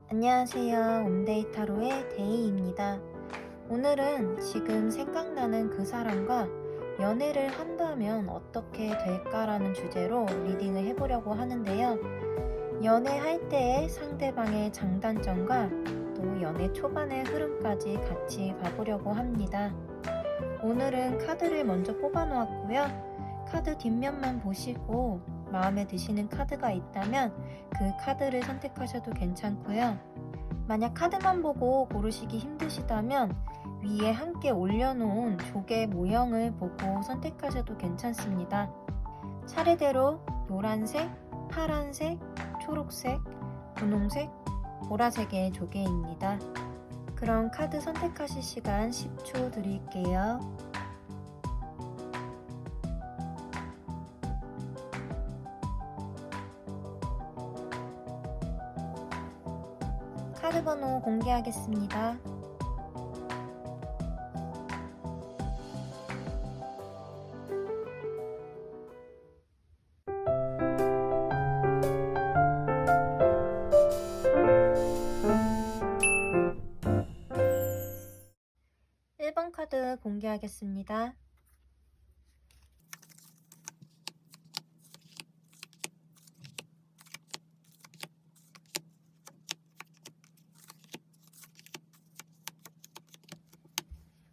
안녕하세요. 온데이타로의 데이입니다. 오늘은 지금 생각나는 그 사람과 연애를 한다면 어떻게 될까라는 주제로 리딩을 해보려고 하는데요. 연애할 때의 상대방의 장단점과 또 연애 초반의 흐름까지 같이 봐보려고 합니다. 오늘은 카드를 먼저 뽑아 놓았고요. 카드 뒷면만 보시고 마음에 드시는 카드가 있다면 그 카드를 선택하셔도 괜찮고요. 만약 카드만 보고 고르시기 힘드시다면 위에 함께 올려놓은 조개 모형을 보고 선택하셔도 괜찮습니다. 차례대로 노란색, 파란색, 초록색, 분홍색, 보라색의 조개입니다. 그럼 카드 선택하실 시간 10초 드릴게요. 카드 번호 공개하겠습니다. 1번 카드 공개하겠습니다.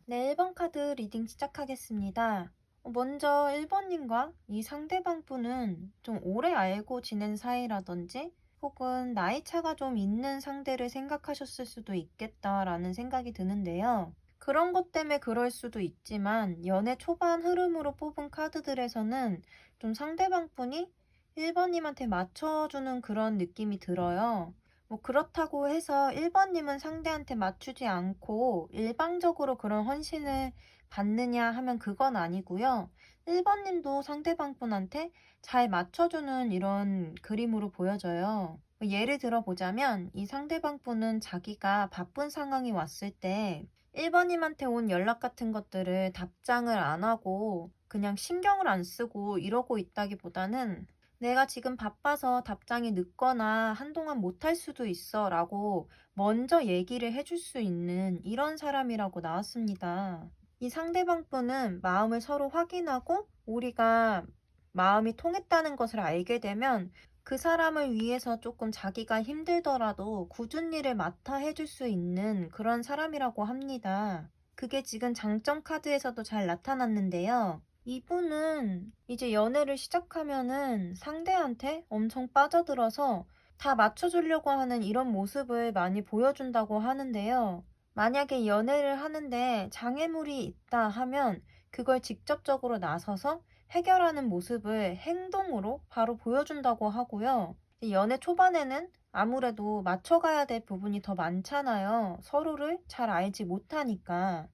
1번 카드 리딩 시작하겠습니다. 먼저 1번님과 이 상대방 분은 좀 오래 알고 지낸 사이라든지 혹은 나이 차가 좀 있는 상대를 생각하셨을 수도 있겠다라는 생각이 드는데요. 그런 것 때문에 그럴 수도 있지만 연애 초반 흐름으로 뽑은 카드들에서는 좀 상대방 분이 1번님한테 맞춰주는 그런 느낌이 들어요. 그렇다고 해서 1번님은 상대한테 맞추지 않고 일방적으로 그런 헌신을 받느냐 하면 그건 아니고요. 1번님도 상대방 분한테 잘 맞춰주는 이런 그림으로 보여져요. 예를 들어보자면 이 상대방 분은 자기가 바쁜 상황이 왔을 때 1번님한테 온 연락 같은 것들을 답장을 안 하고 그냥 신경을 안 쓰고 이러고 있다기보다는 내가 지금 바빠서 답장이 늦거나 한동안 못할 수도 있어 라고 먼저 얘기를 해줄 수 있는 이런 사람이라고 나왔습니다. 이 상대방 분은 마음을 서로 확인하고 우리가 마음이 통했다는 것을 알게 되면 그 사람을 위해서 조금 자기가 힘들더라도 굳은 일을 맡아 해줄 수 있는 그런 사람이라고 합니다. 그게 지금 장점 카드에서도 잘 나타났는데요. 이분은 이제 연애를 시작하면은 상대한테 엄청 빠져들어서 다 맞춰주려고 하는 이런 모습을 많이 보여준다고 하는데요. 만약에 연애를 하는데 장애물이 있다 하면 그걸 직접적으로 나서서 해결하는 모습을 행동으로 바로 보여준다고 하고요. 연애 초반에는 아무래도 맞춰가야 될 부분이 더 많잖아요. 서로를 잘 알지 못하니까.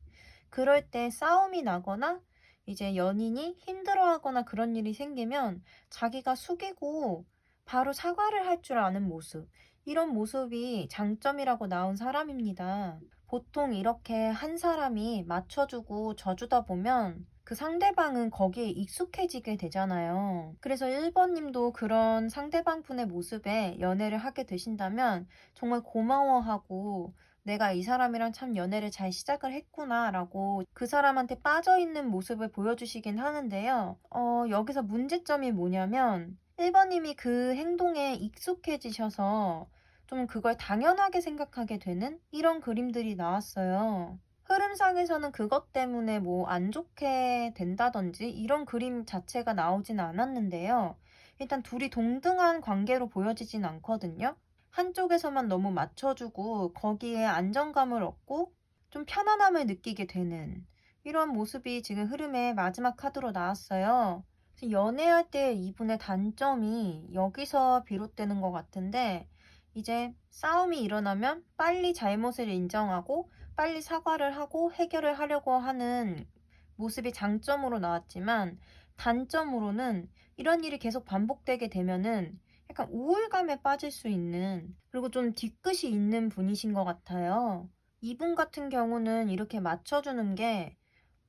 그럴 때 싸움이 나거나 이제 연인이 힘들어하거나 그런 일이 생기면 자기가 숙이고 바로 사과를 할 줄 아는 모습. 이런 모습이 장점이라고 나온 사람입니다. 보통 이렇게 한 사람이 맞춰주고 져주다 보면 그 상대방은 거기에 익숙해지게 되잖아요. 그래서 1번님도 그런 상대방 분의 모습에 연애를 하게 되신다면 정말 고마워하고 내가 이 사람이랑 참 연애를 잘 시작을 했구나 라고 그 사람한테 빠져있는 모습을 보여주시긴 하는데요. 여기서 문제점이 뭐냐면 1번님이 그 행동에 익숙해지셔서 좀 그걸 당연하게 생각하게 되는 이런 그림들이 나왔어요. 흐름상에서는 그것 때문에 뭐 안 좋게 된다든지 이런 그림 자체가 나오진 않았는데요. 일단 둘이 동등한 관계로 보여지진 않거든요. 한쪽에서만 너무 맞춰주고 거기에 안정감을 얻고 좀 편안함을 느끼게 되는 이런 모습이 지금 흐름의 마지막 카드로 나왔어요. 그래서 연애할 때 이분의 단점이 여기서 비롯되는 것 같은데 이제 싸움이 일어나면 빨리 잘못을 인정하고 빨리 사과를 하고 해결을 하려고 하는 모습이 장점으로 나왔지만 단점으로는 이런 일이 계속 반복되게 되면은 약간 우울감에 빠질 수 있는 그리고 좀 뒤끝이 있는 분이신 것 같아요. 이분 같은 경우는 이렇게 맞춰주는 게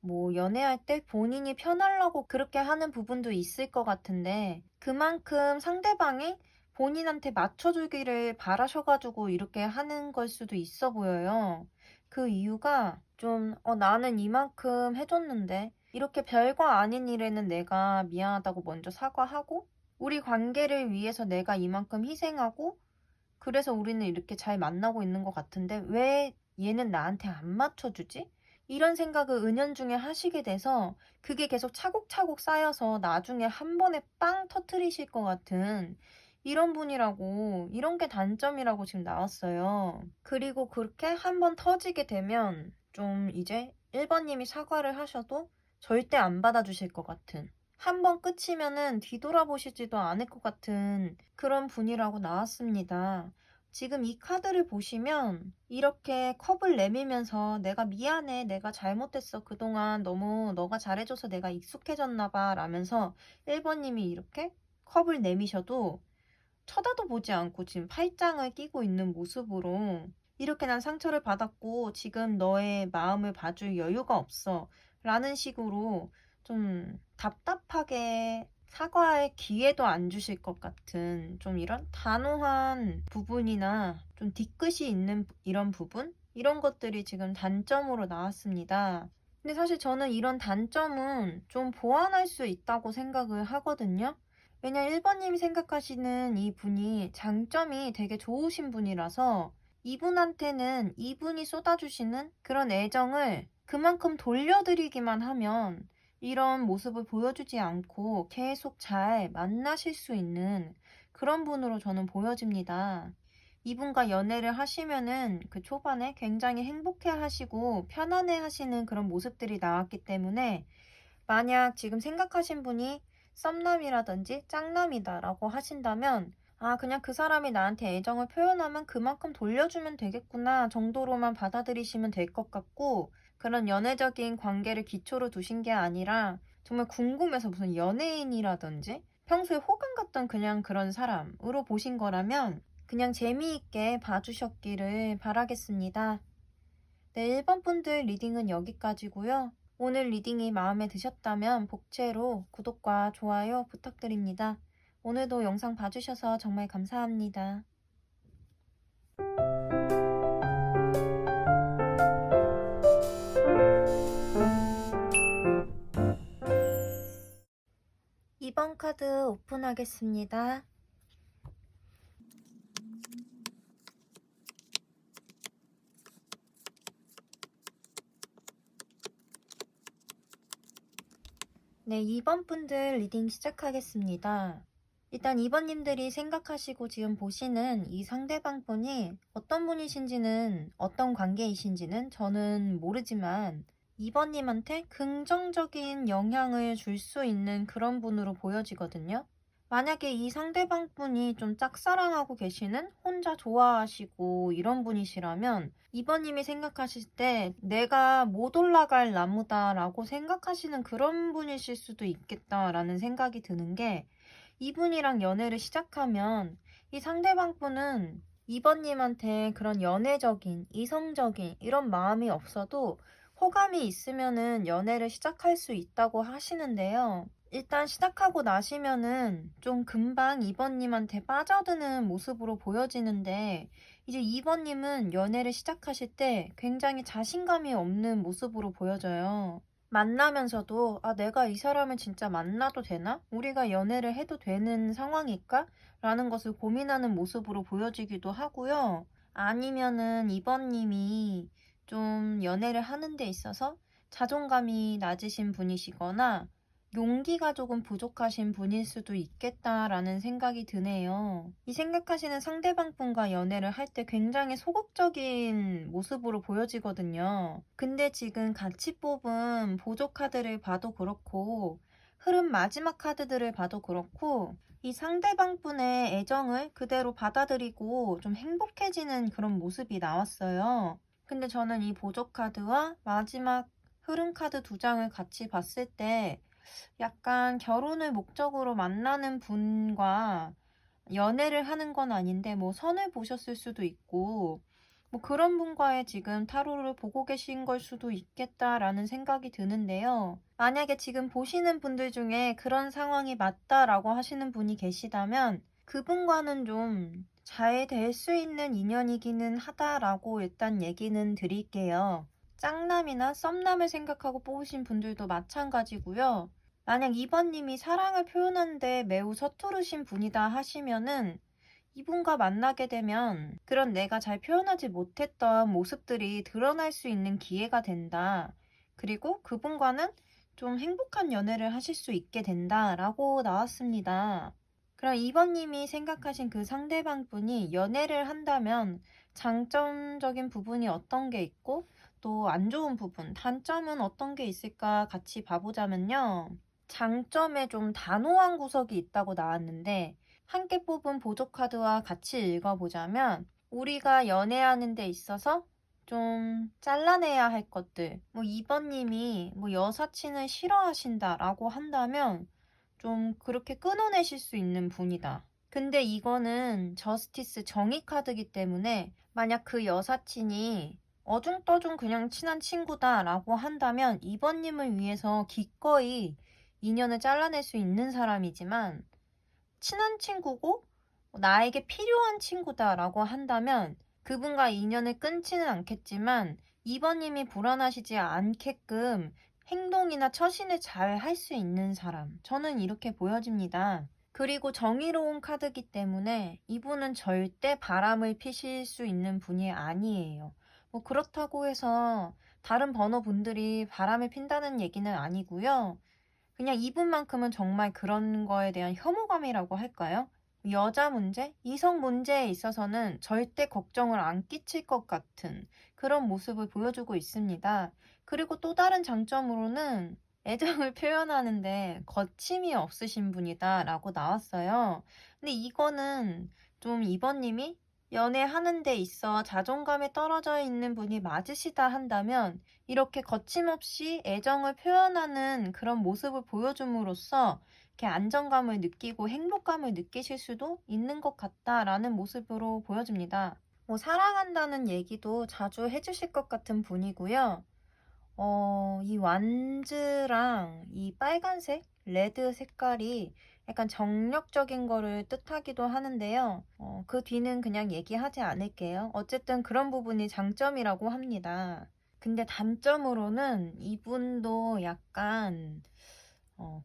뭐 연애할 때 본인이 편하려고 그렇게 하는 부분도 있을 것 같은데 그만큼 상대방이 본인한테 맞춰주기를 바라셔가지고 이렇게 하는 걸 수도 있어 보여요. 그 이유가 좀, 나는 이만큼 해줬는데, 이렇게 별거 아닌 일에는 내가 미안하다고 먼저 사과하고, 우리 관계를 위해서 내가 이만큼 희생하고, 그래서 우리는 이렇게 잘 만나고 있는 것 같은데 왜 얘는 나한테 안 맞춰주지? 이런 생각을 은연중에 하시게 돼서 그게 계속 차곡차곡 쌓여서 나중에 한 번에 빵 터트리실 것 같은 이런 분이라고, 이런 게 단점이라고 지금 나왔어요. 그리고 그렇게 한 번 터지게 되면 좀 이제 1번님이 사과를 하셔도 절대 안 받아주실 것 같은, 한 번 끝이면은 뒤돌아보시지도 않을 것 같은 그런 분이라고 나왔습니다. 지금 이 카드를 보시면 이렇게 컵을 내밀면서 내가 미안해, 내가 잘못했어, 그동안 너무 너가 잘해줘서 내가 익숙해졌나 봐 라면서 1번님이 이렇게 컵을 내미셔도 쳐다도 보지 않고 지금 팔짱을 끼고 있는 모습으로, 이렇게 난 상처를 받았고 지금 너의 마음을 봐줄 여유가 없어 라는 식으로 좀 답답하게 사과할 기회도 안 주실 것 같은 좀 이런 단호한 부분이나 좀 뒤끝이 있는 이런 부분? 이런 것들이 지금 단점으로 나왔습니다. 근데 사실 저는 이런 단점은 좀 보완할 수 있다고 생각을 하거든요. 왜냐 1번님이 생각하시는 이 분이 장점이 되게 좋으신 분이라서 이분한테는 이분이 쏟아주시는 그런 애정을 그만큼 돌려드리기만 하면 이런 모습을 보여주지 않고 계속 잘 만나실 수 있는 그런 분으로 저는 보여집니다. 이분과 연애를 하시면은 그 초반에 굉장히 행복해 하시고 편안해 하시는 그런 모습들이 나왔기 때문에, 만약 지금 생각하신 분이 썸남이라든지 짝남이다라고 하신다면, 아, 그냥 그 사람이 나한테 애정을 표현하면 그만큼 돌려주면 되겠구나 정도로만 받아들이시면 될 것 같고, 그런 연애적인 관계를 기초로 두신 게 아니라 정말 궁금해서 무슨 연예인이라든지 평소에 호감 갔던 그냥 그런 사람으로 보신 거라면 그냥 재미있게 봐주셨기를 바라겠습니다. 네, 1번 분들 리딩은 여기까지고요. 오늘 리딩이 마음에 드셨다면 복채로 구독과 좋아요 부탁드립니다. 오늘도 영상 봐주셔서 정말 감사합니다. 이번 카드 오픈하겠습니다. 네, 2번 분들 리딩 시작하겠습니다. 일단 2번님들이 생각하시고 지금 보시는 이 상대방 분이 어떤 분이신지는, 어떤 관계이신지는 저는 모르지만 2번님한테 긍정적인 영향을 줄 수 있는 그런 분으로 보여지거든요. 만약에 이 상대방 분이 좀 짝사랑하고 계시는, 혼자 좋아하시고 이런 분이시라면 2번님이 생각하실 때 내가 못 올라갈 나무다라고 생각하시는 그런 분이실 수도 있겠다라는 생각이 드는 게, 이분이랑 연애를 시작하면 이 상대방 분은 2번님한테 그런 연애적인, 이성적인 이런 마음이 없어도 호감이 있으면은 연애를 시작할 수 있다고 하시는데요. 일단 시작하고 나시면은 좀 금방 2번님한테 빠져드는 모습으로 보여지는데, 이제 2번님은 연애를 시작하실 때 굉장히 자신감이 없는 모습으로 보여져요. 만나면서도 아, 내가 이 사람을 진짜 만나도 되나? 우리가 연애를 해도 되는 상황일까? 라는 것을 고민하는 모습으로 보여지기도 하고요. 아니면은 2번님이 좀 연애를 하는 데 있어서 자존감이 낮으신 분이시거나 용기가 조금 부족하신 분일 수도 있겠다라는 생각이 드네요. 이 생각하시는 상대방 분과 연애를 할 때 굉장히 소극적인 모습으로 보여지거든요. 근데 지금 같이 뽑은 보조 카드를 봐도 그렇고, 흐름 마지막 카드들을 봐도 그렇고, 이 상대방 분의 애정을 그대로 받아들이고 좀 행복해지는 그런 모습이 나왔어요. 근데 저는 이 보조 카드와 마지막 흐름 카드 두 장을 같이 봤을 때 약간 결혼을 목적으로 만나는 분과 연애를 하는 건 아닌데 뭐 선을 보셨을 수도 있고, 뭐 그런 분과의 지금 타로를 보고 계신 걸 수도 있겠다라는 생각이 드는데요. 만약에 지금 보시는 분들 중에 그런 상황이 맞다라고 하시는 분이 계시다면 그분과는 좀 잘 될 수 있는 인연이기는 하다라고 일단 얘기는 드릴게요. 짝남이나 썸남을 생각하고 뽑으신 분들도 마찬가지고요. 만약 2번님이 사랑을 표현하는데 매우 서투르신 분이다 하시면은 이분과 만나게 되면 그런 내가 잘 표현하지 못했던 모습들이 드러날 수 있는 기회가 된다. 그리고 그분과는 좀 행복한 연애를 하실 수 있게 된다라고 나왔습니다. 그럼 2번님이 생각하신 그 상대방 분이 연애를 한다면 장점적인 부분이 어떤 게 있고 또 안 좋은 부분, 단점은 어떤 게 있을까 같이 봐보자면요. 장점에 좀 단호한 구석이 있다고 나왔는데 함께 뽑은 보조카드와 같이 읽어보자면 우리가 연애하는 데 있어서 좀 잘라내야 할 것들, 뭐 2번님이 뭐 여사친을 싫어하신다라고 한다면 좀 그렇게 끊어내실 수 있는 분이다. 근데 이거는 저스티스 정의 카드이기 때문에 만약 그 여사친이 어중떠중 그냥 친한 친구다라고 한다면 2번님을 위해서 기꺼이 인연을 잘라낼 수 있는 사람이지만 친한 친구고 나에게 필요한 친구다라고 한다면 그분과 인연을 끊지는 않겠지만 2번님이 불안하시지 않게끔 행동이나 처신을 잘 할 수 있는 사람. 저는 이렇게 보여집니다. 그리고 정의로운 카드이기 때문에 이분은 절대 바람을 피실 수 있는 분이 아니에요. 뭐 그렇다고 해서 다른 번호분들이 바람을 핀다는 얘기는 아니고요. 그냥 이분만큼은 정말 그런 거에 대한 혐오감이라고 할까요? 여자 문제, 이성 문제에 있어서는 절대 걱정을 안 끼칠 것 같은 그런 모습을 보여주고 있습니다. 그리고 또 다른 장점으로는 애정을 표현하는데 거침이 없으신 분이다라고 나왔어요. 근데 이거는 좀 이번님이 연애하는 데 있어 자존감에 떨어져 있는 분이 맞으시다 한다면 이렇게 거침없이 애정을 표현하는 그런 모습을 보여줌으로써 이렇게 안정감을 느끼고 행복감을 느끼실 수도 있는 것 같다라는 모습으로 보여집니다. 뭐 사랑한다는 얘기도 자주 해주실 것 같은 분이고요. 이 완즈랑 이 빨간색, 레드 색깔이 약간 정력적인 거를 뜻하기도 하는데요. 그 뒤는 그냥 얘기하지 않을게요. 어쨌든 그런 부분이 장점이라고 합니다. 근데 단점으로는 이분도 약간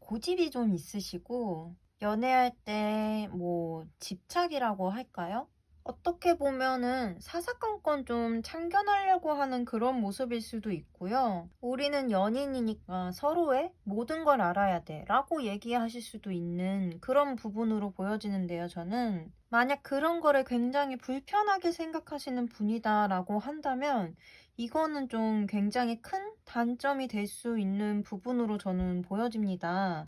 고집이 좀 있으시고 연애할 때 뭐 집착이라고 할까요? 어떻게 보면은 사사건건 좀 참견하려고 하는 그런 모습일 수도 있고요. 우리는 연인이니까 서로의 모든 걸 알아야 돼 라고 얘기하실 수도 있는 그런 부분으로 보여지는데요, 저는. 만약 그런 거를 굉장히 불편하게 생각하시는 분이다 라고 한다면 이거는 좀 굉장히 큰 단점이 될 수 있는 부분으로 저는 보여집니다.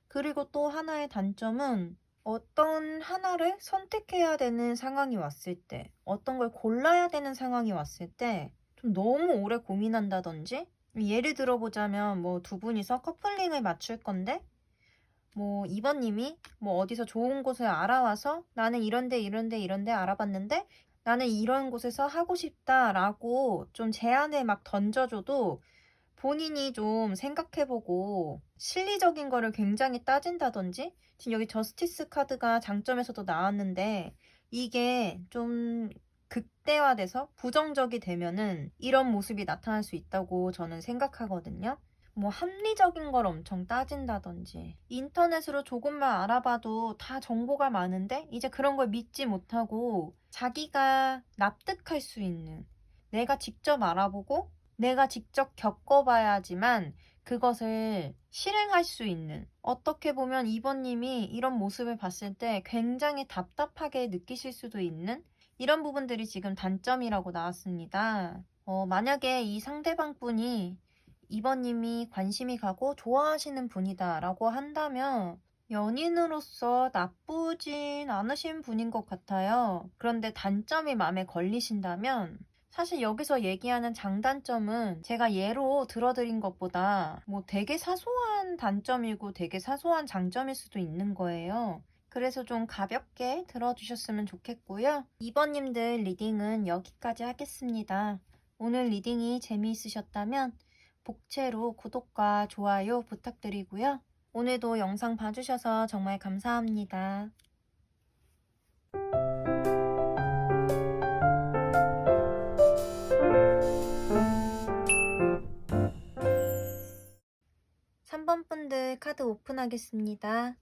그리고 또 하나의 단점은 어떤 하나를 선택해야 되는 상황이 왔을 때, 어떤 걸 골라야 되는 상황이 왔을 때, 좀 너무 오래 고민한다든지, 예를 들어보자면 뭐 두 분이서 커플링을 맞출 건데, 뭐 2번님이 뭐 어디서 좋은 곳을 알아와서 나는 이런데 알아봤는데 나는 이런 곳에서 하고 싶다라고 좀 제안을 막 던져줘도 본인이 좀 생각해보고 실리적인 거를 굉장히 따진다든지 지금 여기 저스티스 카드가 장점에서도 나왔는데 이게 좀 극대화돼서 부정적이 되면은 이런 모습이 나타날 수 있다고 저는 생각하거든요. 뭐 합리적인 걸 엄청 따진다든지 인터넷으로 조금만 알아봐도 다 정보가 많은데 이제 그런 걸 믿지 못하고 자기가 납득할 수 있는 내가 직접 알아보고 내가 직접 겪어봐야지만 그것을 실행할 수 있는 어떻게 보면 2번님이 이런 모습을 봤을 때 굉장히 답답하게 느끼실 수도 있는 이런 부분들이 지금 단점이라고 나왔습니다. 만약에 이 상대방 분이 2번님이 관심이 가고 좋아하시는 분이다 라고 한다면 연인으로서 나쁘진 않으신 분인 것 같아요. 그런데 단점이 마음에 걸리신다면 사실 여기서 얘기하는 장단점은 제가 예로 들어드린 것보다 뭐 되게 사소한 단점이고 되게 사소한 장점일 수도 있는 거예요. 그래서 좀 가볍게 들어주셨으면 좋겠고요. 2번님들 리딩은 여기까지 하겠습니다. 오늘 리딩이 재미있으셨다면 복채로 구독과 좋아요 부탁드리고요. 오늘도 영상 봐주셔서 정말 감사합니다. 카드 오픈하겠습니다.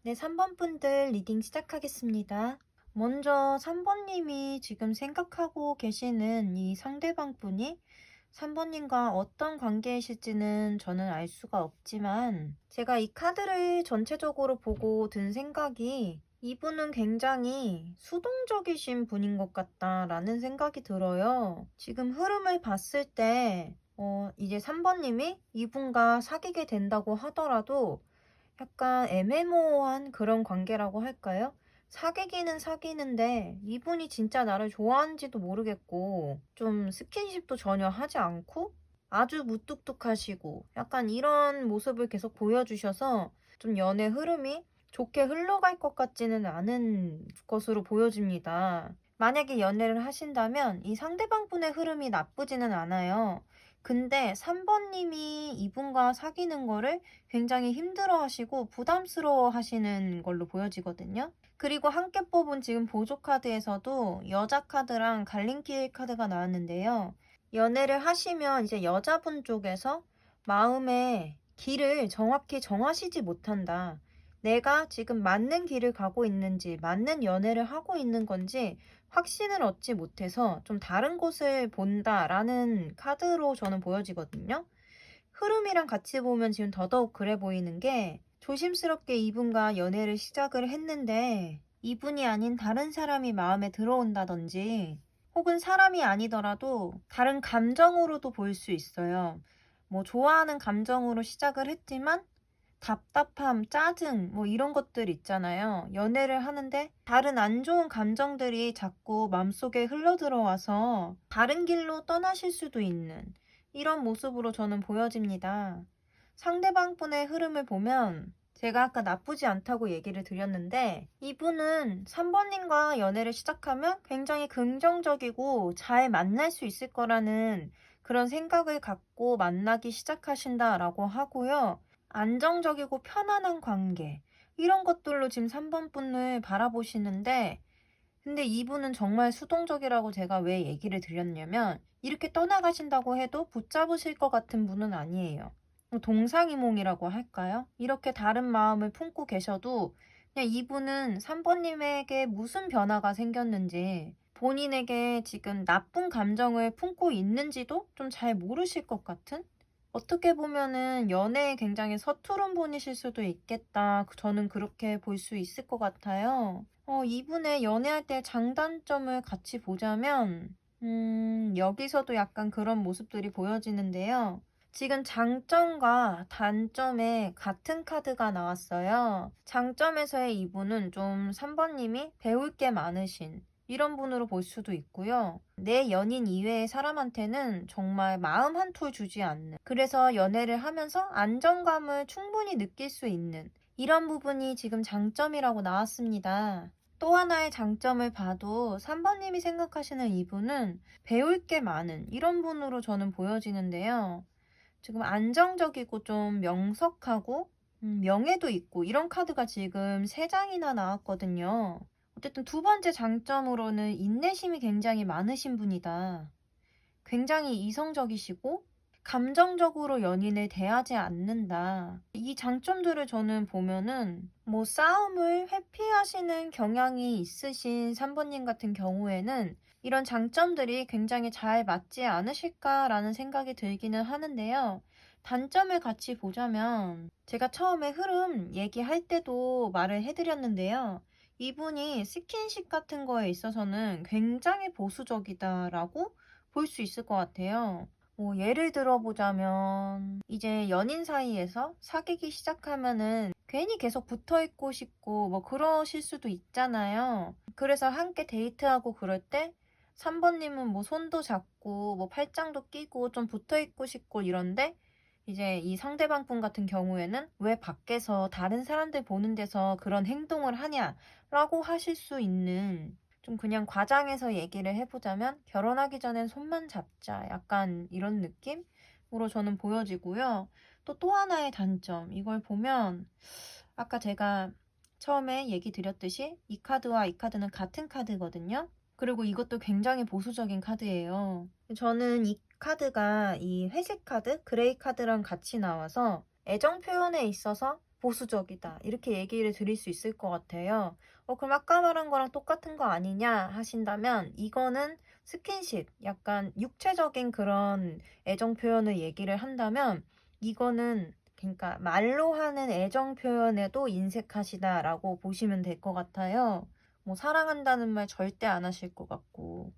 네, 3번 분들 리딩 시작하겠습니다. 먼저 3번님이 지금 생각하고 계시는 이 상대방 분이 3번님과 어떤 관계이실지는 저는 알 수가 없지만 제가 이 카드를 전체적으로 보고 든 생각이 이분은 굉장히 수동적이신 분인 것 같다라는 생각이 들어요. 지금 흐름을 봤을 때 이제 3번님이 이분과 사귀게 된다고 하더라도 약간 애매모호한 그런 관계라고 할까요? 사귀기는 사귀는데 이분이 진짜 나를 좋아하는지도 모르겠고 좀 스킨십도 전혀 하지 않고 아주 무뚝뚝하시고 약간 이런 모습을 계속 보여주셔서 좀 연애 흐름이 좋게 흘러갈 것 같지는 않은 것으로 보여집니다. 만약에 연애를 하신다면 이 상대방 분의 흐름이 나쁘지는 않아요. 근데 3번님이 이분과 사귀는 거를 굉장히 힘들어 하시고 부담스러워 하시는 걸로 보여지거든요. 그리고 함께 뽑은 지금 보조 카드에서도 여자 카드랑 갈림길 카드가 나왔는데요. 연애를 하시면 이제 여자분 쪽에서 마음의 길을 정확히 정하시지 못한다. 내가 지금 맞는 길을 가고 있는지, 맞는 연애를 하고 있는 건지 확신을 얻지 못해서 좀 다른 곳을 본다라는 카드로 저는 보여지거든요. 흐름이랑 같이 보면 지금 더더욱 그래 보이는 게 조심스럽게 이분과 연애를 시작을 했는데 이분이 아닌 다른 사람이 마음에 들어온다든지 혹은 사람이 아니더라도 다른 감정으로도 보일 수 있어요. 뭐 좋아하는 감정으로 시작을 했지만 답답함, 짜증, 뭐 이런 것들 있잖아요. 연애를 하는데 다른 안 좋은 감정들이 자꾸 마음속에 흘러들어와서 다른 길로 떠나실 수도 있는 이런 모습으로 저는 보여집니다. 상대방 분의 흐름을 보면 제가 아까 나쁘지 않다고 얘기를 드렸는데 이분은 3번님과 연애를 시작하면 굉장히 긍정적이고 잘 만날 수 있을 거라는 그런 생각을 갖고 만나기 시작하신다라고 하고요. 안정적이고 편안한 관계 이런 것들로 지금 3번 분을 바라보시는데 근데 이분은 정말 수동적이라고 제가 왜 얘기를 드렸냐면 이렇게 떠나가신다고 해도 붙잡으실 것 같은 분은 아니에요. 동상이몽이라고 할까요? 이렇게 다른 마음을 품고 계셔도 그냥 이분은 3번님에게 무슨 변화가 생겼는지 본인에게 지금 나쁜 감정을 품고 있는지도 좀 잘 모르실 것 같은? 어떻게 보면은 연애에 굉장히 서투른 분이실 수도 있겠다. 저는 그렇게 볼 수 있을 것 같아요. 이분의 연애할 때 장단점을 같이 보자면, 여기서도 약간 그런 모습들이 보여지는데요. 지금 장점과 단점에 같은 카드가 나왔어요. 장점에서의 이분은 좀 3번님이 배울 게 많으신 이런 분으로 볼 수도 있고요. 내 연인 이외의 사람한테는 정말 마음 한 톨 주지 않는. 그래서 연애를 하면서 안정감을 충분히 느낄 수 있는 이런 부분이 지금 장점이라고 나왔습니다. 또 하나의 장점을 봐도 3번님이 생각하시는 이분은 배울 게 많은 이런 분으로 저는 보여지는데요. 지금 안정적이고 좀 명석하고 명예도 있고 이런 카드가 지금 3장이나 나왔거든요. 어쨌든 두 번째 장점으로는 인내심이 굉장히 많으신 분이다. 굉장히 이성적이시고 감정적으로 연인을 대하지 않는다. 이 장점들을 저는 보면은 뭐 싸움을 회피하시는 경향이 있으신 3번님 같은 경우에는 이런 장점들이 굉장히 잘 맞지 않으실까라는 생각이 들기는 하는데요. 단점을 같이 보자면 제가 처음에 흐름 얘기할 때도 말을 해드렸는데요. 이분이 스킨십 같은 거에 있어서는 굉장히 보수적이다라고 볼 수 있을 것 같아요. 뭐 예를 들어보자면 이제 연인 사이에서 사귀기 시작하면은 괜히 계속 붙어 있고 싶고 뭐 그러실 수도 있잖아요. 그래서 함께 데이트하고 그럴 때 3번님은 뭐 손도 잡고 뭐 팔짱도 끼고 좀 붙어 있고 싶고 이런데 이제 이 상대방 분 같은 경우에는 왜 밖에서 다른 사람들 보는 데서 그런 행동을 하냐라고 하실 수 있는 좀 그냥 과장해서 얘기를 해보자면 결혼하기 전엔 손만 잡자 약간 이런 느낌으로 저는 보여지고요. 또 하나의 단점 이걸 보면 아까 제가 처음에 얘기 드렸듯이 이 카드와 이 카드는 같은 카드거든요. 그리고 이것도 굉장히 보수적인 카드예요. 저는 이 카드가 이 회색 카드, 그레이 카드랑 같이 나와서 애정 표현에 있어서 보수적이다, 이렇게 얘기를 드릴 수 있을 것 같아요. 그럼 아까 말한 거랑 똑같은 거 아니냐 하신다면, 이거는 스킨십, 약간 육체적인 그런 애정 표현을 얘기를 한다면, 이거는 그러니까 말로 하는 애정 표현에도 인색하시다라고 보시면 될 것 같아요. 뭐 사랑한다는 말 절대 안 하실 것 같고,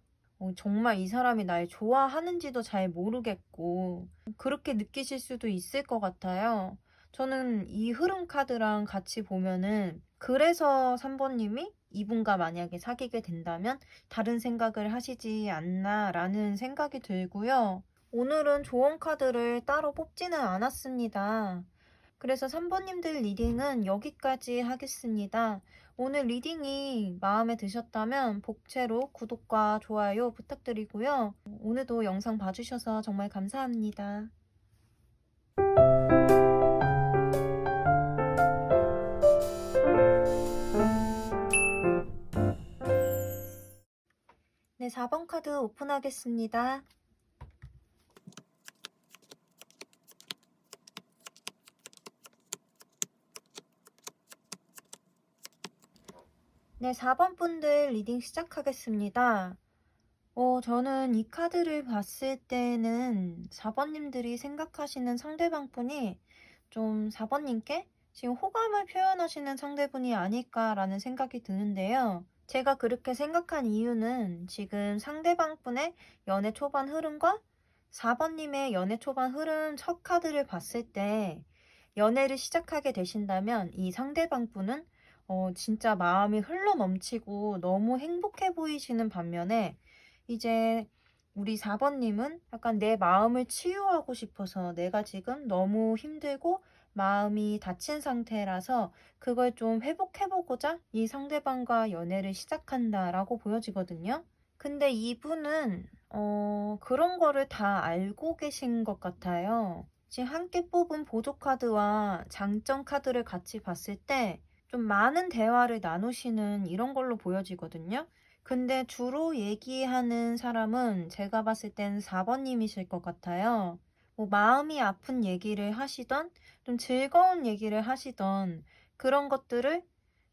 정말 이 사람이 날 좋아하는지도 잘 모르겠고, 그렇게 느끼실 수도 있을 것 같아요. 저는 이 흐름 카드랑 같이 보면은, 그래서 3번님이 이분과 만약에 사귀게 된다면 다른 생각을 하시지 않나라는 생각이 들고요. 오늘은 조언 카드를 따로 뽑지는 않았습니다. 그래서 3번님들 리딩은 여기까지 하겠습니다. 오늘 리딩이 마음에 드셨다면 복채로 구독과 좋아요 부탁드리고요. 오늘도 영상 봐주셔서 정말 감사합니다. 네, 4번 카드 오픈하겠습니다. 네, 4번 분들 리딩 시작하겠습니다. 저는 이 카드를 봤을 때는 4번님들이 생각하시는 상대방 분이 좀 4번님께 지금 호감을 표현하시는 상대분이 아닐까라는 생각이 드는데요. 제가 그렇게 생각한 이유는 지금 상대방 분의 연애 초반 흐름과 4번님의 연애 초반 흐름 첫 카드를 봤을 때, 연애를 시작하게 되신다면 이 상대방 분은 진짜 마음이 흘러 넘치고 너무 행복해 보이시는 반면에, 이제 우리 4번님은 약간 내 마음을 치유하고 싶어서, 내가 지금 너무 힘들고 마음이 다친 상태라서 그걸 좀 회복해보고자 이 상대방과 연애를 시작한다라고 보여지거든요. 근데 이분은 그런 거를 다 알고 계신 것 같아요. 지금 함께 뽑은 보조 카드와 장점 카드를 같이 봤을 때 좀 많은 대화를 나누시는 이런 걸로 보여지거든요. 근데 주로 얘기하는 사람은 제가 봤을 땐 4번님이실 것 같아요. 뭐 마음이 아픈 얘기를 하시던, 좀 즐거운 얘기를 하시던, 그런 것들을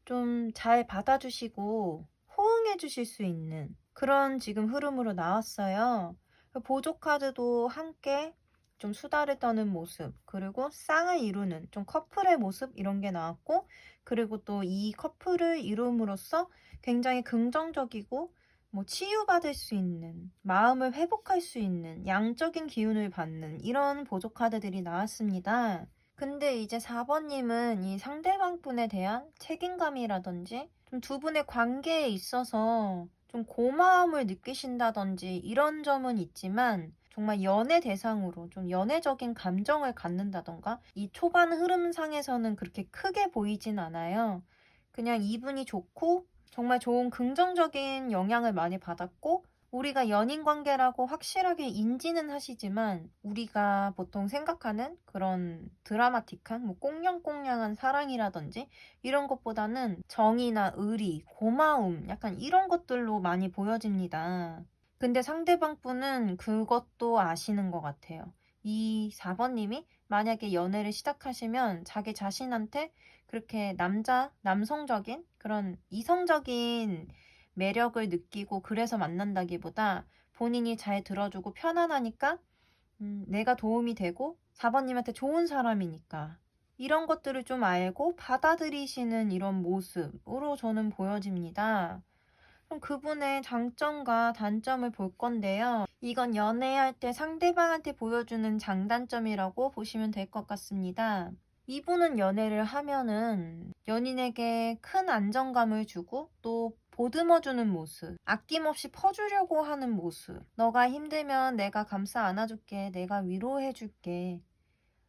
좀 잘 받아주시고 호응해 주실 수 있는 그런 지금 흐름으로 나왔어요. 보조 카드도 함께 좀 수다를 떠는 모습, 그리고 쌍을 이루는 좀 커플의 모습, 이런 게 나왔고, 그리고 또 이 커플을 이룸으로써 굉장히 긍정적이고 뭐 치유받을 수 있는, 마음을 회복할 수 있는 양적인 기운을 받는 이런 보조 카드들이 나왔습니다. 근데 이제 4번님은 이 상대방 분에 대한 책임감이라든지 좀 두 분의 관계에 있어서 좀 고마움을 느끼신다든지 이런 점은 있지만, 정말 연애 대상으로 좀 연애적인 감정을 갖는다던가 이 초반 흐름상에서는 그렇게 크게 보이진 않아요. 그냥 이분이 좋고 정말 좋은 긍정적인 영향을 많이 받았고, 우리가 연인 관계라고 확실하게 인지는 하시지만, 우리가 보통 생각하는 그런 드라마틱한 뭐 꽁냥꽁냥한 사랑이라든지 이런 것보다는 정이나 의리, 고마움, 약간 이런 것들로 많이 보여집니다. 근데 상대방 분은 그것도 아시는 것 같아요. 이 4번님이 만약에 연애를 시작하시면 자기 자신한테 그렇게 남성적인 그런 이성적인 매력을 느끼고 그래서 만난다기보다, 본인이 잘 들어주고 편안하니까, 내가 도움이 되고 4번님한테 좋은 사람이니까, 이런 것들을 좀 알고 받아들이시는 이런 모습으로 저는 보여집니다. 그럼 그분의 장점과 단점을 볼 건데요. 이건 연애할 때 상대방한테 보여주는 장단점이라고 보시면 될 것 같습니다. 이분은 연애를 하면은 연인에게 큰 안정감을 주고 또 보듬어주는 모습, 아낌없이 퍼주려고 하는 모습, 너가 힘들면 내가 감싸 안아줄게, 내가 위로해줄게,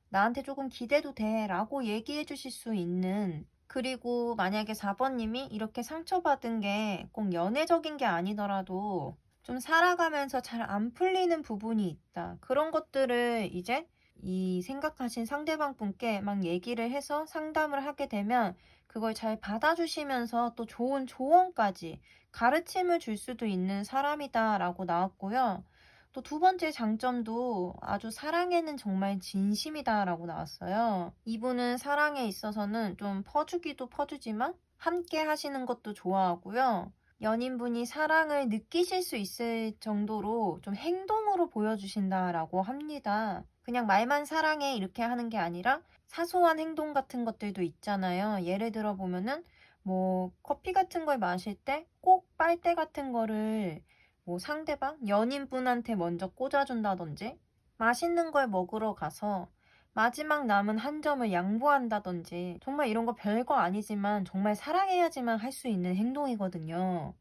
나한테 조금 기대도 돼 라고 얘기해 주실 수 있는, 그리고 만약에 4번님이 이렇게 상처받은 게 꼭 연애적인 게 아니더라도 좀 살아가면서 잘 안 풀리는 부분이 있다, 그런 것들을 이제 이 생각하신 상대방 분께 막 얘기를 해서 상담을 하게 되면 그걸 잘 받아주시면서 또 좋은 조언까지 가르침을 줄 수도 있는 사람이다라고 나왔고요. 또 두 번째 장점도 아주 사랑에는 정말 진심이다라고 나왔어요. 이분은 사랑에 있어서는 좀 퍼주기도 퍼주지만 함께 하시는 것도 좋아하고요. 연인분이 사랑을 느끼실 수 있을 정도로 좀 행동으로 보여주신다라고 합니다. 그냥 말만 사랑해 이렇게 하는 게 아니라 사소한 행동 같은 것들도 있잖아요. 예를 들어 보면은 뭐 커피 같은 걸 마실 때 꼭 빨대 같은 거를 뭐 상대방 연인분한테 먼저 꽂아준다든지 맛있는 걸 먹으러 가서 마지막 남은 한 점을 양보한다든지 정말 이런 거 별거 아니지만 정말 사랑해야지만 할 수 있는 행동이거든요.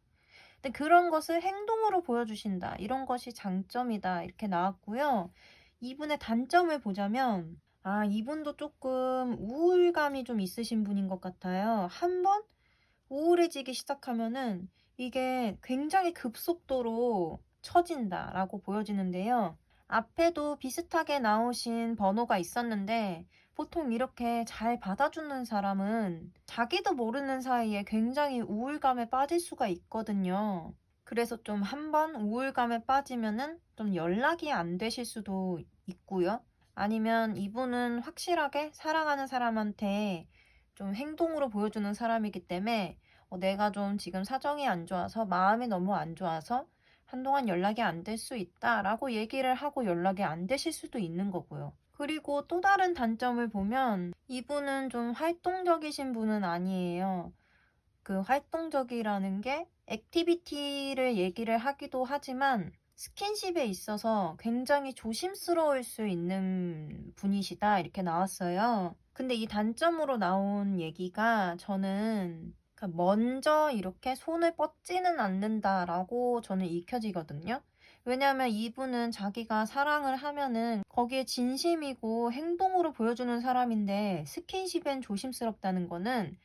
근데 그런 것을 행동으로 보여주신다. 이런 것이 장점이다. 이렇게 나왔고요. 이분의 단점을 보자면 이분도 조금 우울감이 좀 있으신 분인 것 같아요. 한번 우울해지기 시작하면은 이게 굉장히 급속도로 처진다라고 보여지는데요. 앞에도 비슷하게 나오신 번호가 있었는데 보통 이렇게 잘 받아주는 사람은 자기도 모르는 사이에 굉장히 우울감에 빠질 수가 있거든요. 그래서 좀 한번 우울감에 빠지면은 좀 연락이 안 되실 수도 있고요. 아니면 이분은 확실하게 사랑하는 사람한테 좀 행동으로 보여주는 사람이기 때문에 내가 좀 지금 사정이 안 좋아서 마음이 너무 안 좋아서 한동안 연락이 안 될 수 있다라고 얘기를 하고 연락이 안 되실 수도 있는 거고요. 그리고 또 다른 단점을 보면 이분은 좀 활동적이신 분은 아니에요. 그 활동적이라는 게 액티비티를 얘기를 하기도 하지만 스킨십에 있어서 굉장히 조심스러울 수 있는 분이시다 이렇게 나왔어요. 근데 이 단점으로 나온 얘기가 저는 먼저 이렇게 손을 뻗지는 않는다라고 저는 읽혀지거든요. 왜냐하면 이분은 자기가 사랑을 하면은 거기에 진심이고 행동으로 보여주는 사람인데 스킨십엔 조심스럽다는 거는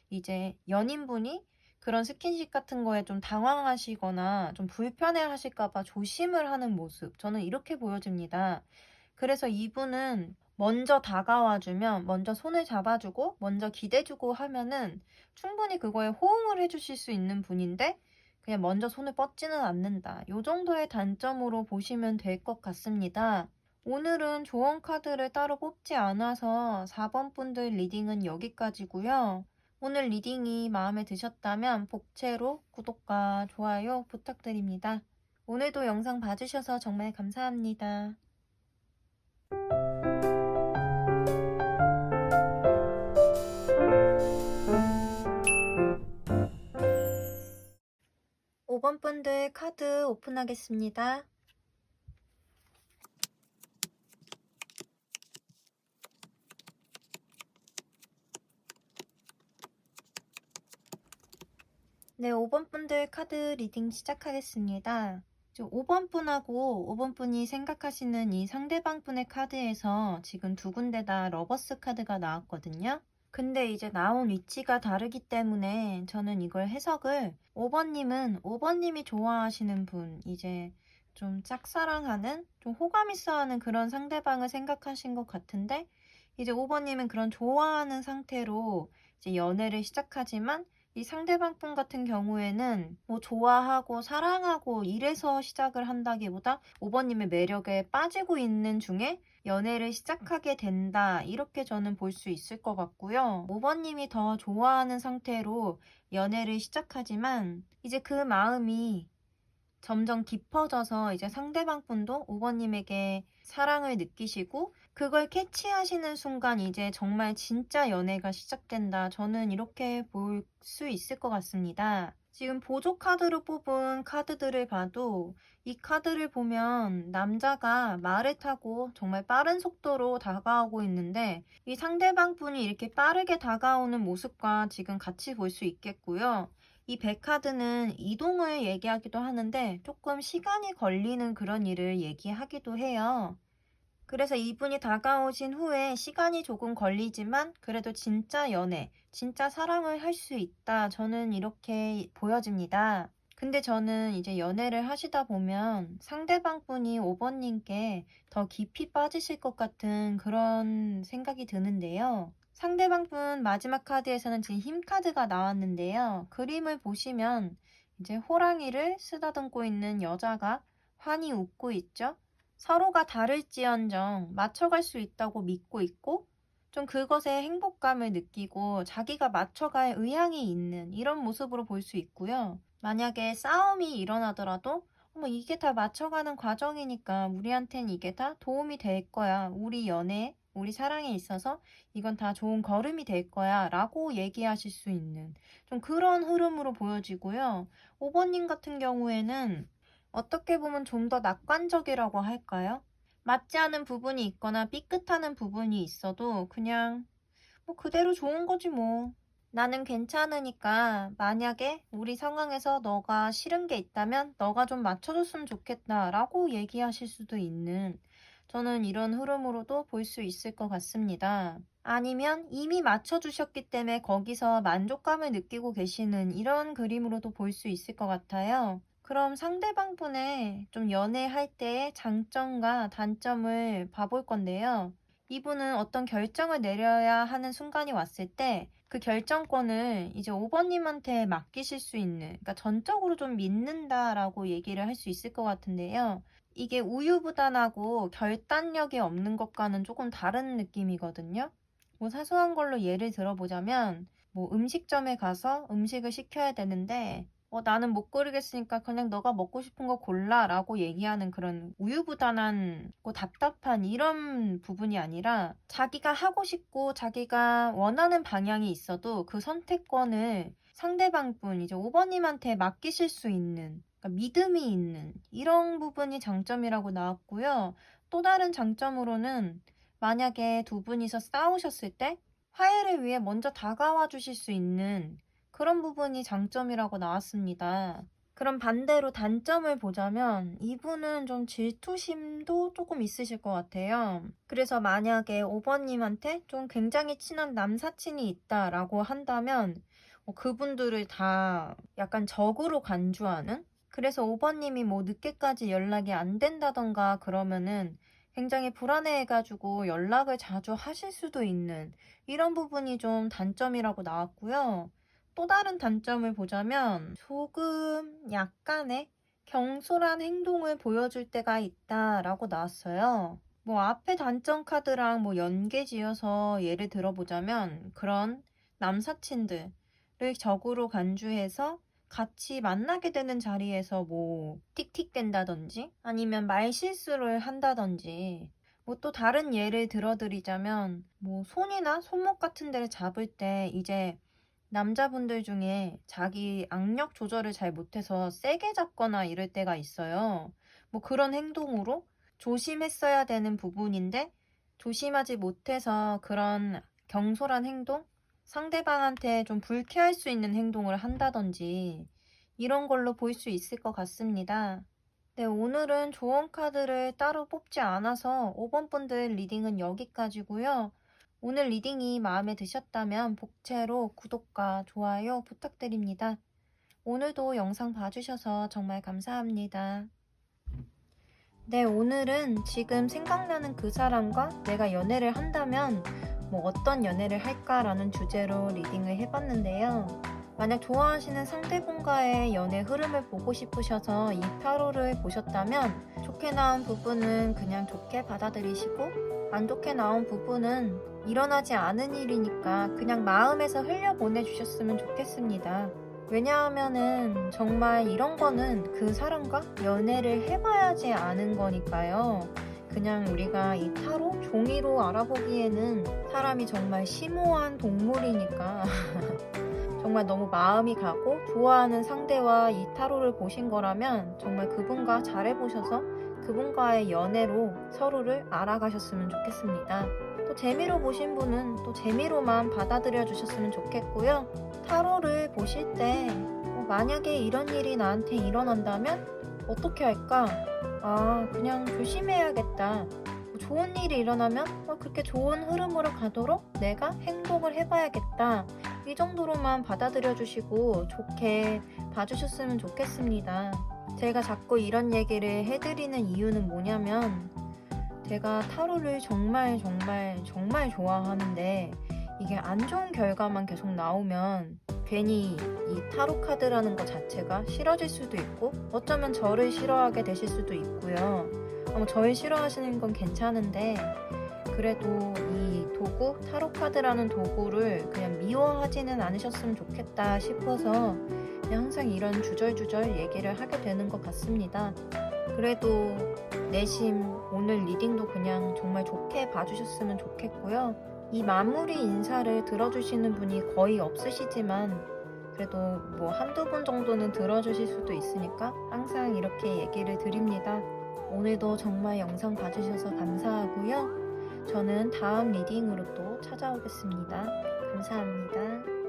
이제 연인분이 그런 스킨십 같은 거에 좀 당황하시거나 좀 불편해 하실까 봐 조심을 하는 모습. 저는 이렇게 보여집니다. 그래서 이분은 먼저 다가와주면, 먼저 손을 잡아주고, 먼저 기대주고 하면은 충분히 그거에 호응을 해주실 수 있는 분인데, 그냥 먼저 손을 뻗지는 않는다. 요 정도의 단점으로 보시면 될 것 같습니다. 오늘은 조언 카드를 따로 뽑지 않아서 4번 분들 리딩은 여기까지고요. 오늘 리딩이 마음에 드셨다면 복채로 구독과 좋아요 부탁드립니다. 오늘도 영상 봐주셔서 정말 감사합니다. 5번 분들 카드 오픈하겠습니다. 네, 5번 분들 카드 리딩 시작하겠습니다. 5번 분하고 5번 분이 생각하시는 이 상대방 분의 카드에서 지금 두 군데 다 러버스 카드가 나왔거든요. 근데 이제 나온 위치가 다르기 때문에 저는 이걸 해석을 5번님은 5번님이 좋아하시는 분, 이제 좀 짝사랑하는, 좀 호감 있어 하는 그런 상대방을 생각하신 것 같은데, 이제 5번님은 그런 좋아하는 상태로 이제 연애를 시작하지만 이 상대방 분 같은 경우에는 뭐 좋아하고 사랑하고 이래서 시작을 한다기보다 5번님의 매력에 빠지고 있는 중에 연애를 시작하게 된다. 이렇게 저는 볼 수 있을 것 같고요. 5번님이 더 좋아하는 상태로 연애를 시작하지만 이제 그 마음이 점점 깊어져서 이제 상대방 분도 5번님에게 사랑을 느끼시고 그걸 캐치하시는 순간 이제 정말 진짜 연애가 시작된다. 저는 이렇게 볼 수 있을 것 같습니다. 지금 보조 카드로 뽑은 카드들을 봐도 이 카드를 보면 남자가 말을 타고 정말 빠른 속도로 다가오고 있는데 이 상대방 분이 이렇게 빠르게 다가오는 모습과 지금 같이 볼 수 있겠고요. 이 백카드는 이동을 얘기하기도 하는데 조금 시간이 걸리는 그런 일을 얘기하기도 해요. 그래서 이분이 다가오신 후에 시간이 조금 걸리지만 그래도 진짜 연애, 진짜 사랑을 할 수 있다. 저는 이렇게 보여집니다. 근데 저는 이제 연애를 하시다 보면 상대방 분이 5번님께 더 깊이 빠지실 것 같은 그런 생각이 드는데요. 상대방 분 마지막 카드에서는 지금 힘 카드가 나왔는데요. 그림을 보시면 이제 호랑이를 쓰다듬고 있는 여자가 환히 웃고 있죠. 서로가 다를지언정 맞춰갈 수 있다고 믿고 있고 좀 그것에 행복감을 느끼고 자기가 맞춰갈 의향이 있는 이런 모습으로 볼 수 있고요. 만약에 싸움이 일어나더라도 이게 다 맞춰가는 과정이니까 우리한텐 이게 다 도움이 될 거야. 우리 연애, 우리 사랑에 있어서 이건 다 좋은 걸음이 될 거야. 라고 얘기하실 수 있는 좀 그런 흐름으로 보여지고요. 5번님 같은 경우에는 어떻게 보면 좀 더 낙관적이라고 할까요? 맞지 않은 부분이 있거나 삐끗하는 부분이 있어도 그냥 그대로 좋은 거지 뭐. 나는 괜찮으니까 만약에 우리 상황에서 너가 싫은 게 있다면 너가 좀 맞춰줬으면 좋겠다 라고 얘기하실 수도 있는 저는 이런 흐름으로도 볼 수 있을 것 같습니다. 아니면 이미 맞춰주셨기 때문에 거기서 만족감을 느끼고 계시는 이런 그림으로도 볼 수 있을 것 같아요. 그럼 상대방 분의 좀 연애할 때의 장점과 단점을 봐볼 건데요. 이분은 어떤 결정을 내려야 하는 순간이 왔을 때 그 결정권을 이제 5번님한테 맡기실 수 있는, 그러니까 전적으로 좀 믿는다라고 얘기를 할 수 있을 것 같은데요. 이게 우유부단하고 결단력이 없는 것과는 조금 다른 느낌이거든요. 사소한 걸로 예를 들어보자면, 음식점에 가서 음식을 시켜야 되는데, 나는 못 고르겠으니까 그냥 너가 먹고 싶은 거 골라 라고 얘기하는 그런 우유부단한 답답한 이런 부분이 아니라 자기가 하고 싶고 자기가 원하는 방향이 있어도 그 선택권을 상대방 분 이제 5번님한테 맡기실 수 있는 그러니까 믿음이 있는 이런 부분이 장점이라고 나왔고요. 또 다른 장점으로는 만약에 두 분이서 싸우셨을 때 화해를 위해 먼저 다가와 주실 수 있는 그런 부분이 장점이라고 나왔습니다. 그럼 반대로 단점을 보자면 이분은 좀 질투심도 조금 있으실 것 같아요. 그래서 만약에 5번님한테 좀 굉장히 친한 남사친이 있다라고 한다면 그분들을 다 약간 적으로 간주하는? 그래서 5번님이 늦게까지 연락이 안 된다던가 그러면은 굉장히 불안해해가지고 연락을 자주 하실 수도 있는 이런 부분이 좀 단점이라고 나왔고요. 또 다른 단점을 보자면 조금 약간의 경솔한 행동을 보여줄 때가 있다라고 나왔어요. 앞에 단점 카드랑 연계지어서 예를 들어보자면 그런 남사친들을 적으로 간주해서 같이 만나게 되는 자리에서 틱틱댄다든지 아니면 말실수를 한다든지 또 다른 예를 들어드리자면 손이나 손목 같은 데를 잡을 때 이제 남자분들 중에 자기 악력 조절을 잘 못해서 세게 잡거나 이럴 때가 있어요. 그런 행동으로 조심했어야 되는 부분인데 조심하지 못해서 그런 경솔한 행동? 상대방한테 좀 불쾌할 수 있는 행동을 한다든지 이런 걸로 볼 수 있을 것 같습니다. 네, 오늘은 조언 카드를 따로 뽑지 않아서 5번 분들 리딩은 여기까지고요. 오늘 리딩이 마음에 드셨다면 복채로 구독과 좋아요 부탁드립니다. 오늘도 영상 봐주셔서 정말 감사합니다. 네, 오늘은 지금 생각나는 그 사람과 내가 연애를 한다면 어떤 연애를 할까라는 주제로 리딩을 해봤는데요. 만약 좋아하시는 상대분과의 연애 흐름을 보고 싶으셔서 이 타로를 보셨다면 좋게 나온 부분은 그냥 좋게 받아들이시고 안 좋게 나온 부분은 일어나지 않은 일이니까 그냥 마음에서 흘려보내주셨으면 좋겠습니다. 왜냐하면은 정말 이런 거는 그 사람과 연애를 해봐야지 아는 거니까요. 그냥 우리가 이 타로 종이로 알아보기에는 사람이 정말 심오한 동물이니까 정말 너무 마음이 가고 좋아하는 상대와 이 타로를 보신 거라면 정말 그분과 잘해보셔서 그분과의 연애로 서로를 알아가셨으면 좋겠습니다. 또 재미로 보신 분은 또 재미로만 받아들여 주셨으면 좋겠고요. 타로를 보실 때 만약에 이런 일이 나한테 일어난다면 어떻게 할까? 그냥 조심해야겠다. 좋은 일이 일어나면 그렇게 좋은 흐름으로 가도록 내가 행동을 해봐야겠다. 이 정도로만 받아들여 주시고 좋게 봐주셨으면 좋겠습니다. 제가 자꾸 이런 얘기를 해드리는 이유는 뭐냐면, 제가 타로를 정말 좋아하는데 이게 안 좋은 결과만 계속 나오면 괜히 이 타로 카드라는 것 자체가 싫어질 수도 있고, 어쩌면 저를 싫어하게 되실 수도 있고요. 저를 싫어하시는 건 괜찮은데, 그래도 이 도구, 타로 카드라는 도구를 그냥 미워하지는 않으셨으면 좋겠다 싶어서 그냥 항상 이런 주절주절 얘기를 하게 되는 것 같습니다. 그래도 내심 오늘 리딩도 그냥 정말 좋게 봐주셨으면 좋겠고요. 이 마무리 인사를 들어주시는 분이 거의 없으시지만 그래도 뭐 한두 분 정도는 들어주실 수도 있으니까 항상 이렇게 얘기를 드립니다. 오늘도 정말 영상 봐주셔서 감사하고요. 저는 다음 리딩으로 또 찾아오겠습니다. 감사합니다.